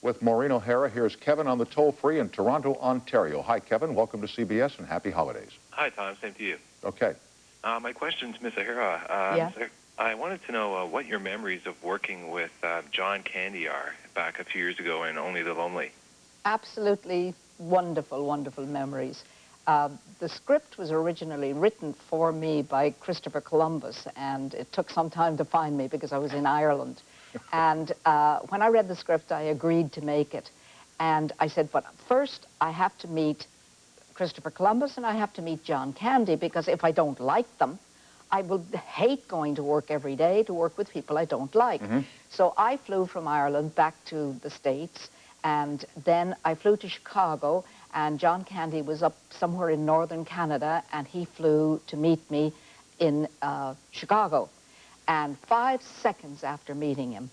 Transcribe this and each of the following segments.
with Maureen O'Hara. Here's Kevin on the toll-free in Toronto, Ontario. Hi, Kevin. Welcome to CBS and happy holidays. Hi, Tom. Same to you. Okay. My question's Miss O'Hara. I wanted to know what your memories of working with John Candy are back a few years ago in Only the Lonely. Absolutely wonderful, wonderful memories. The script was originally written for me by Christopher Columbus, and it took some time to find me because I was in Ireland. And when I read the script, I agreed to make it. And I said, but first I have to meet Christopher Columbus and I have to meet John Candy, because if I don't like them, I will hate going to work every day to work with people I don't like. So I flew from Ireland back to the States, and then I flew to Chicago, and John Candy was up somewhere in northern Canada, and he flew to meet me in Chicago. And 5 seconds after meeting him,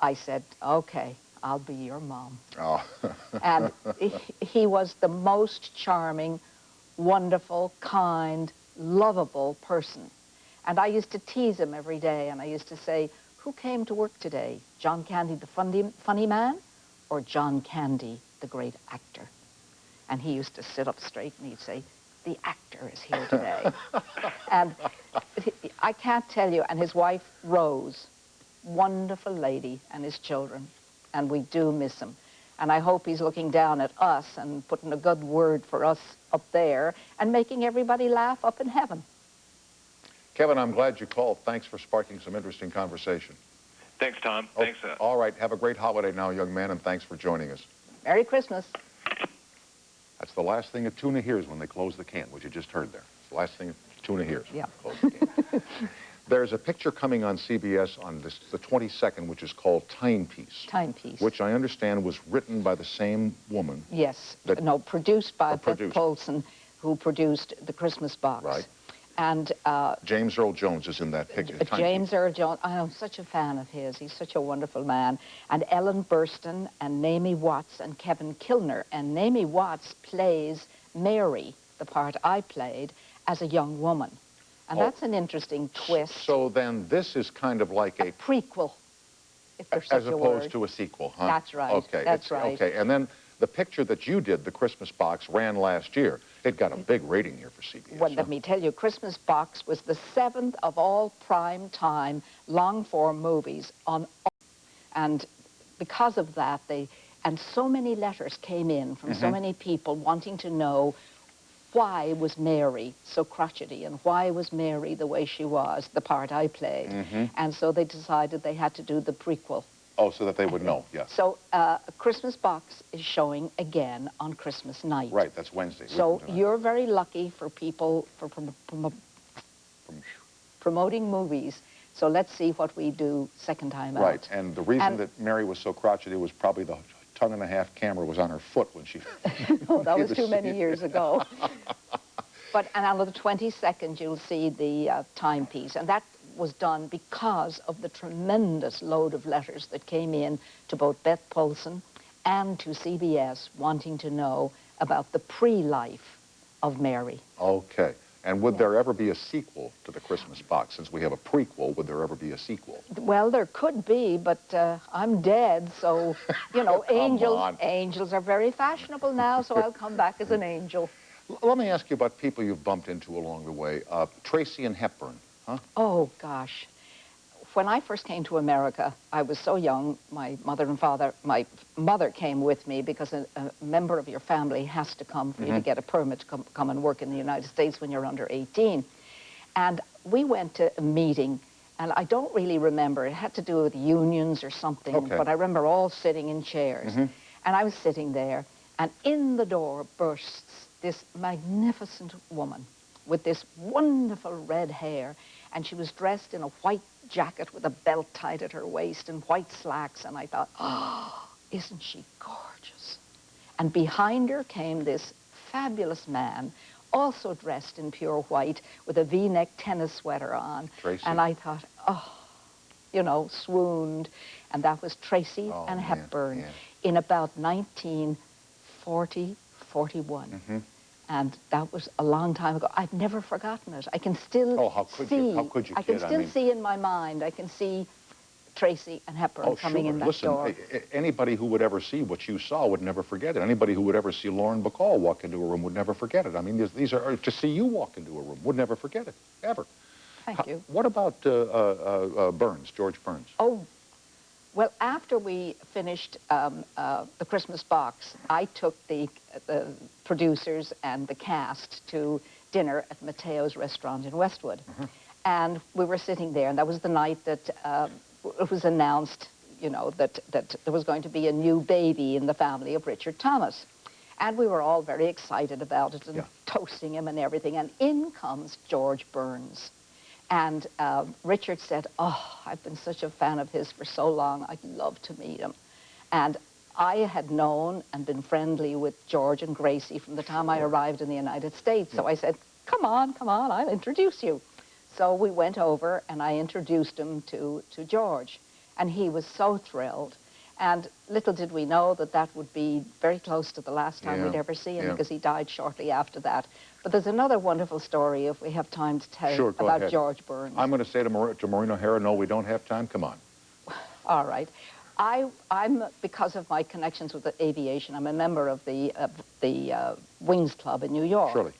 I said, okay, I'll be your mom. Oh. And he was the most charming, wonderful, kind, lovable person. And I used to tease him every day, and I used to say, who came to work today? John Candy, the funny man, or John Candy, the great actor? And he used to sit up straight and he'd say, the actor is here today. And I can't tell you, and his wife, Rose, wonderful lady, and his children, and we do miss him. And I hope he's looking down at us and putting a good word for us up there and making everybody laugh up in heaven. Kevin, I'm glad you called. Thanks for sparking some interesting conversation. Thanks, Tom. Oh, Thanks. All right. Have a great holiday now, young man, and thanks for joining us. Merry Christmas. That's the last thing a tuna hears when they close the can, what you just heard there. It's the last thing a tuna hears. Yeah. Close the can. There's a picture coming on CBS on the 22nd, which is called Timepiece. Timepiece. Which I understand was written by the same woman. Yes. No, produced by Beth Polson, who produced The Christmas Box. Right. And James Earl Jones is in that picture. James Earl Jones, I'm such a fan of his. He's such a wonderful man. And Ellen Burstyn and Naomi Watts and Kevin Kilner. And Naomi Watts plays Mary, the part I played, as a young woman. And that's an interesting twist. So then this is kind of like a prequel, if there's such a word. As opposed to a sequel, huh? That's right. Okay. That's right. Okay, and then the picture that you did, The Christmas Box, ran last year. It got a big rating here for CBS. Well, let me tell you, Christmas Box was the 7th of all prime-time, long-form movies on. And because of that, and so many letters came in from so many people wanting to know why was Mary so crotchety, and why was Mary the way she was, the part I played. And so they decided they had to do the prequel. Oh, so that they would know, yes. So Christmas Box is showing again on Christmas night. Right, that's Wednesday. So you're very lucky for people for promoting movies. So let's see what we do second time out. Right, and the reason that Mary was so crotchety was probably the tongue-and-a-half camera was on her foot when she... No, that was too many years ago. And on the 22nd, you'll see the timepiece. And that was done because of the tremendous load of letters that came in to both Beth Polson and to CBS wanting to know about the pre-life of Mary. Okay. And would there ever be a sequel to The Christmas Box? Since we have a prequel, would there ever be a sequel? Well, there could be, but I'm dead, so, you know, angels are very fashionable now, so I'll come back as an angel. Let me ask you about people you've bumped into along the way. Tracy and Hepburn, huh? Oh, gosh. When I first came to America, I was so young, my mother came with me because a member of your family has to come for you to get a permit to come and work in the United States when you're under 18. And we went to a meeting, and I don't really remember. It had to do with unions or something, but I remember all sitting in chairs. And I was sitting there, and in the door bursts this magnificent woman with this wonderful red hair, and she was dressed in a white jacket with a belt tied at her waist and white slacks, and I thought, oh, isn't she gorgeous? And behind her came this fabulous man, also dressed in pure white, with a V-neck tennis sweater on. Tracy. And I thought, oh, you know, swooned. And that was Tracy and Hepburn in about 1940, 41. And that was a long time ago. I've never forgotten it. I can still how could you, kid? I can still see in my mind, I can see Tracy and Hepburn coming in that Listen, door. anybody who would ever see what you saw would never forget it. Anybody who would ever see Lauren Bacall walk into a room would never forget it. I mean, these are, to see you walk into a room, would never forget it, ever. Thank you. What about Burns, George Burns? Oh, well, after we finished the Christmas box, I took the producers and the cast to dinner at Mateo's restaurant in Westwood. And we were sitting there, and that was the night that it was announced, you know, that there was going to be a new baby in the family of Richard Thomas. And we were all very excited about it and toasting him and everything. And in comes George Burns. And Richard said, oh, I've been such a fan of his for so long, I'd love to meet him. And I had known and been friendly with George and Gracie from the time I arrived in the United States. So I said, come on, I'll introduce you. So we went over and I introduced him to George. And he was so thrilled. And little did we know that that would be very close to the last time we'd ever see him, because he died shortly after that. But there's another wonderful story, if we have time to tell, about George Burns. I'm going to say to Maureen O'Hara, no, we don't have time. Come on. All right. I'm, because of my connections with the aviation, I'm a member of the Wings Club in New York. Surely.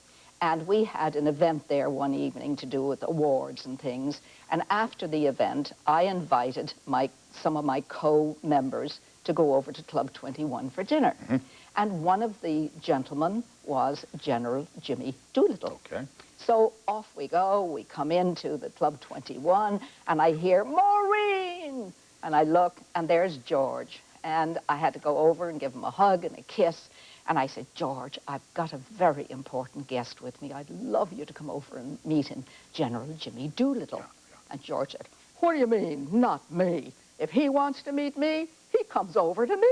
And we had an event there one evening to do with awards and things. And after the event, I invited some of my co-members to go over to Club 21 for dinner. And one of the gentlemen was General Jimmy Doolittle. Okay. So off we go. We come into the Club 21, and I hear, Maureen! And I look, and there's George. And I had to go over and give him a hug and a kiss. And I said, George, I've got a very important guest with me. I'd love you to come over and meet him, General Jimmy Doolittle. And George said, what do you mean, not me? If he wants to meet me, he comes over to me.